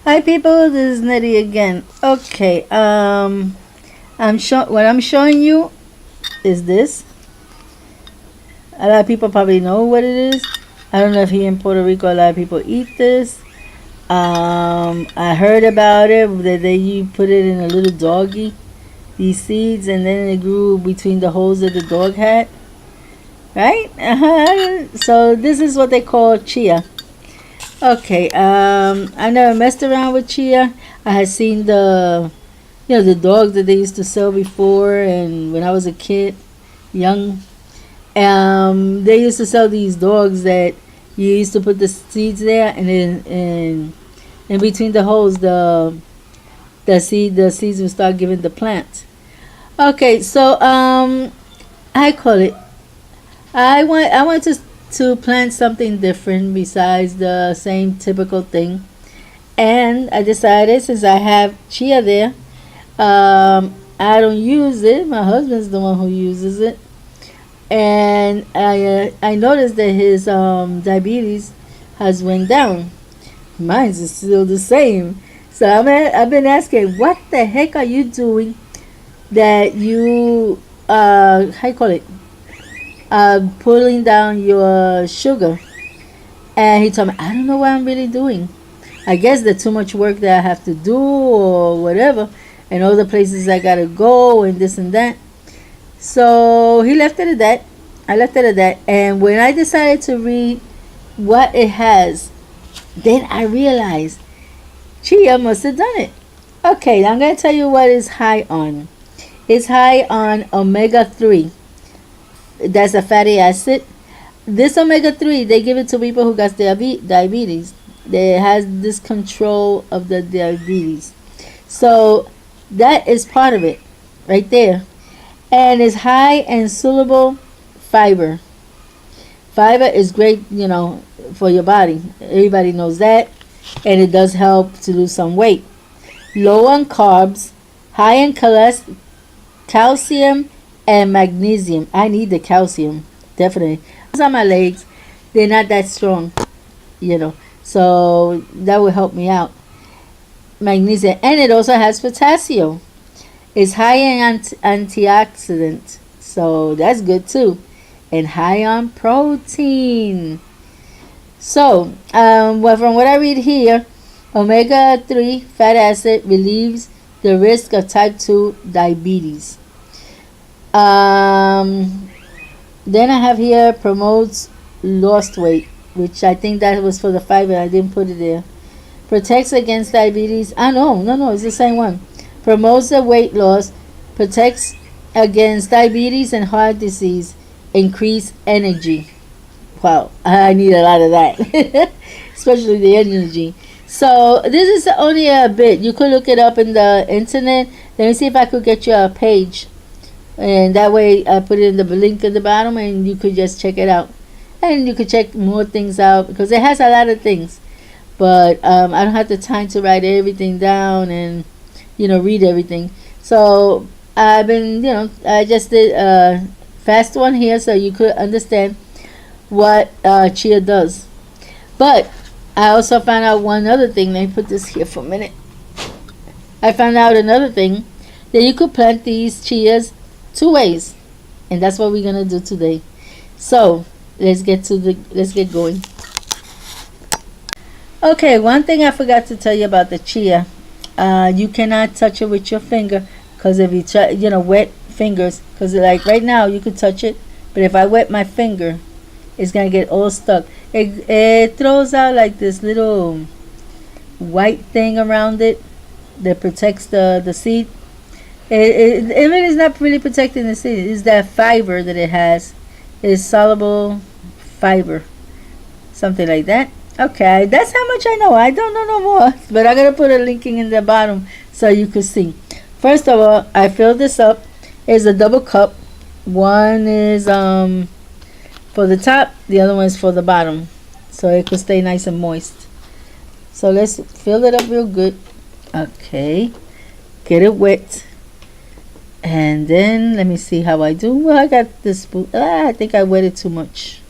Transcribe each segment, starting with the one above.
Hi people, this is Nettie again. Okay, what I'm showing you is this. A lot of people probably know what it is. I don't know if here in Puerto Rico a lot of people eat this. I heard about it that you put it in a little doggy, these seeds, and then it grew between the holes that the dog had. Right? So this is what they call chia. Okay, I never messed around with chia. I had seen the dogs that they used to sell before, and when I was a kid, young, they used to sell these dogs that you used to put the seeds there, and then in between the holes, the seeds would start giving the plant. Okay, so I call it. I want to plant something different besides the same typical thing, and I decided, since I have chia there, I don't use it. My husband's the one who uses it, and I noticed that his diabetes has went down. Mine's is still the same. So I've been asking, what the heck are you doing that you how you call it, pulling down your sugar? And he told me, I don't know what I'm really doing. I guess there's too much work that I have to do or whatever, and all the places I gotta go and this and that. So he left it at that. I left it at that. And when I decided to read what it has, then I realized Chia must have done it. Okay, I'm gonna tell you what it's high on. It's high on omega-3. That's a fatty acid. This omega-3, they give it to people who got diabetes. They has this control of the diabetes. So that is part of it right there. And it's high in soluble fiber. Fiber is great, for your body. Everybody knows that. And it does help to lose some weight. Low on carbs, high in calcium and magnesium. I need the calcium, definitely. On my legs, they're not that strong, so that will help me out. Magnesium, and it also has potassium. It's high in antioxidant, so that's good too, and high on protein. So, well, from what I read here, omega-3 fat acid relieves the risk of type 2 diabetes. Then I have here promotes lost weight, which I think that was for the fiber. I didn't put it there. Protects against diabetes. No, it's the same one. Promotes the weight loss, protects against diabetes and heart disease, increase energy. Wow, I need a lot of that, especially the energy. So this is only a bit. You could look it up in the internet. Let me see if I could get you a page, and that way I put it in the link at the bottom, and you could just check it out, and you could check more things out because it has a lot of things. But I don't have the time to write everything down and read everything. So I've been I just did a fast one here so you could understand what chia does. But I also found out one other thing. Let me put this here for a minute. I found out another thing, that you could plant these chias 2 ways, and that's what we're gonna do today. So let's get going. Okay, one thing I forgot to tell you about the chia. You cannot touch it with your finger, because if you try, wet fingers, because like right now you could touch it, but if I wet my finger, it's gonna get all stuck. It throws out like this little white thing around it that protects the seed. It really is not really protecting the seed. It's that fiber that it has. It's soluble fiber, something like that. Okay, that's how much I know. I don't know no more, but I'm gonna put a linking in the bottom so you can see. First of all, I filled this up. It's a double cup. One is for the top, the other one is for the bottom, so it could stay nice and moist. So let's fill it up real good. Okay, get it wet, and then let me see how I do. Well, I got this spoon. I think I wet it too much.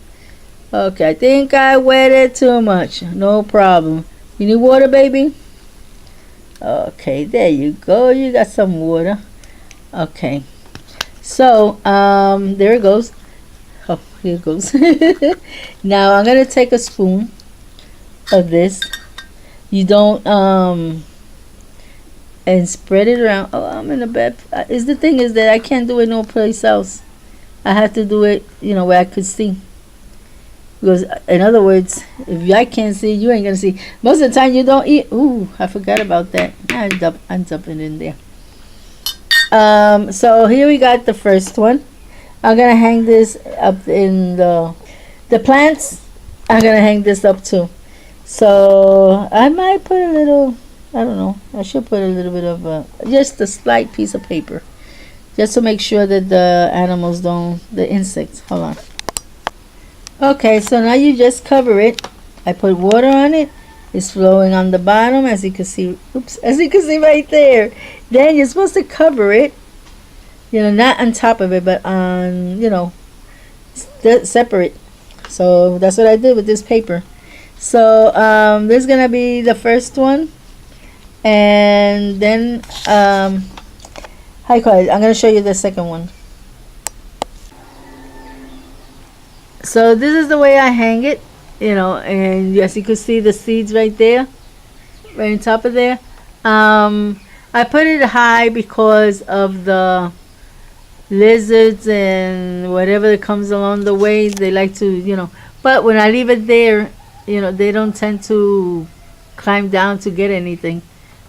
Okay, I think I wet it too much. No problem. You need water, baby? Okay, there you go. You got some water. Okay. So, there it goes. Oh, here it goes. Now I'm gonna take a spoon of this. You don't and spread it around. Oh, I'm in a bad. Is the thing is that I can't do it no place else. I have to do it, where I could see. Because in other words, if I can't see, you ain't gonna see. Most of the time, you don't eat. Ooh, I forgot about that. I'm dumping in there. So here we got the first one. I'm gonna hang this up in the plants. I'm gonna hang this up too. So I might put a little. I don't know. I should put a little bit of just a slight piece of paper, just to make sure that the animals don't, the insects. Hold on. Okay, so now you just cover it. I put water on it. It's flowing on the bottom, as you can see. Oops, as you can see right there. Then you're supposed to cover it. Not on top of it, but on, separate. So that's what I did with this paper. So this is gonna be the first one, and then I'm gonna show you the second one. So this is the way I hang it, and yes, you can see the seeds right there, right on top of there. I put it high because of the lizards and whatever that comes along the way. They like to, but when I leave it there, they don't tend to climb down to get anything.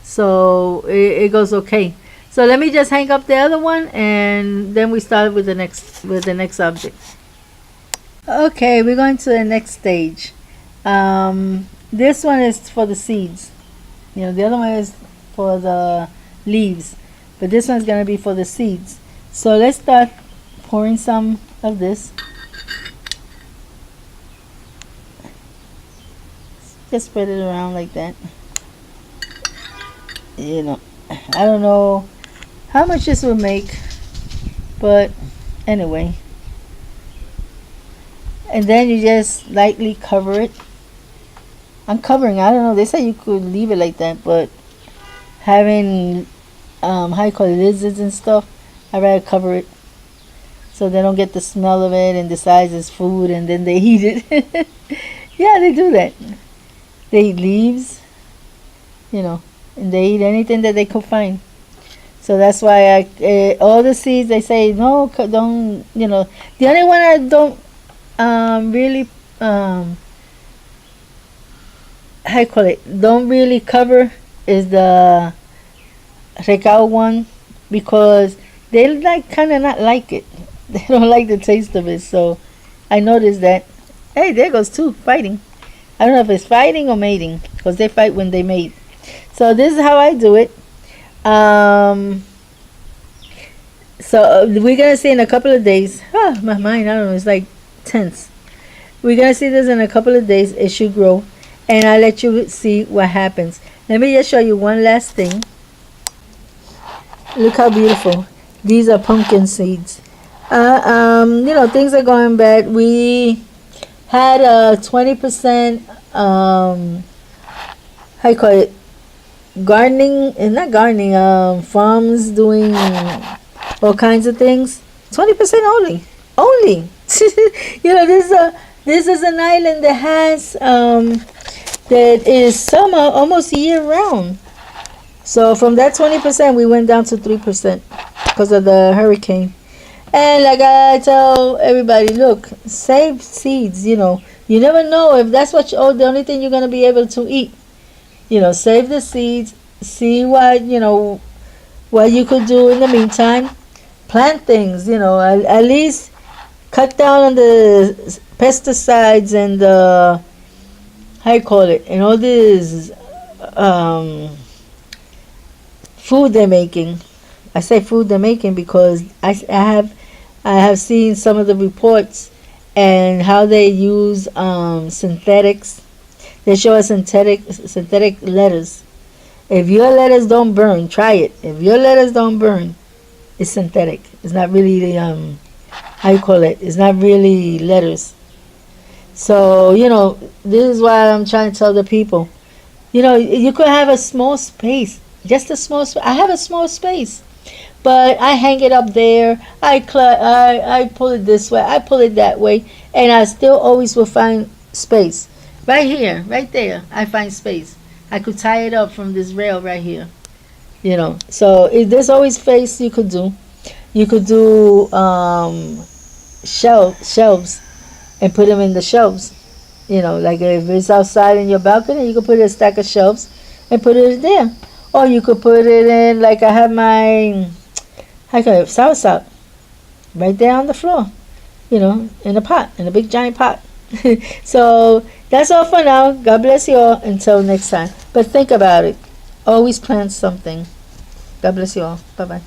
So it goes okay. So let me just hang up the other one, and then we start with the next object. Okay, we're going to the next stage. This one is for the seeds. The other one is for the leaves, but this one's gonna be for the seeds. So let's start pouring some of this. Just spread it around like that. I don't know how much this will make, but anyway. And then you just lightly cover it. I'm covering. I don't know. They said you could leave it like that, but having lizards and stuff, I'd rather cover it so they don't get the smell of it and decide it's food, and then they eat it. Yeah, they do that. They eat leaves, and they eat anything that they could find. So that's why all the seeds, they say no, don't. The only one I don't really don't really cover is the recao one, because they kind of not like it. They don't like the taste of it. So I noticed that. Hey, there goes two fighting. I don't know if it's fighting or mating, because they fight when they mate. So this is how I do it. So we're gonna see in a couple of days. My mind, I don't know, it's like tense. We're gonna see this in a couple of days. It should grow, and I'll let you see what happens. Let me just show you one last thing. Look how beautiful. These are pumpkin seeds. Things are going bad. We had a 20% gardening, and not gardening, farms doing all kinds of things. 20% only. This is an island that has that is summer almost year round. So from that 20%, we went down to 3% because of the hurricane. And like I tell everybody, look, save seeds. You never know if that's the only thing you're gonna be able to eat. Save the seeds. See what what you could do in the meantime. Plant things. At least cut down on the pesticides and and all this food they're making. I say food they're making because I have seen some of the reports and how they use synthetics. They show us synthetic lettuce. If your lettuce don't burn, try it. If your lettuce don't burn, it's synthetic. It's not really it's not really lettuce. So this is why I'm trying to tell the people. You could have a small space. Just a small I have a small space, but I hang it up there. I pull it this way, I pull it that way, and I still always will find space. Right here, right there, I find space. I could tie it up from this rail right here. So there's always space you could do. You could do shelves and put them in the shelves. Like if it's outside in your balcony, you could put a stack of shelves and put it there. Or you could put it in, like I have my, how can I, soursop right there on the floor, in a pot, in a big giant pot. So that's all for now. God bless you all. Until next time. But think about it. Always plant something. God bless you all. Bye bye.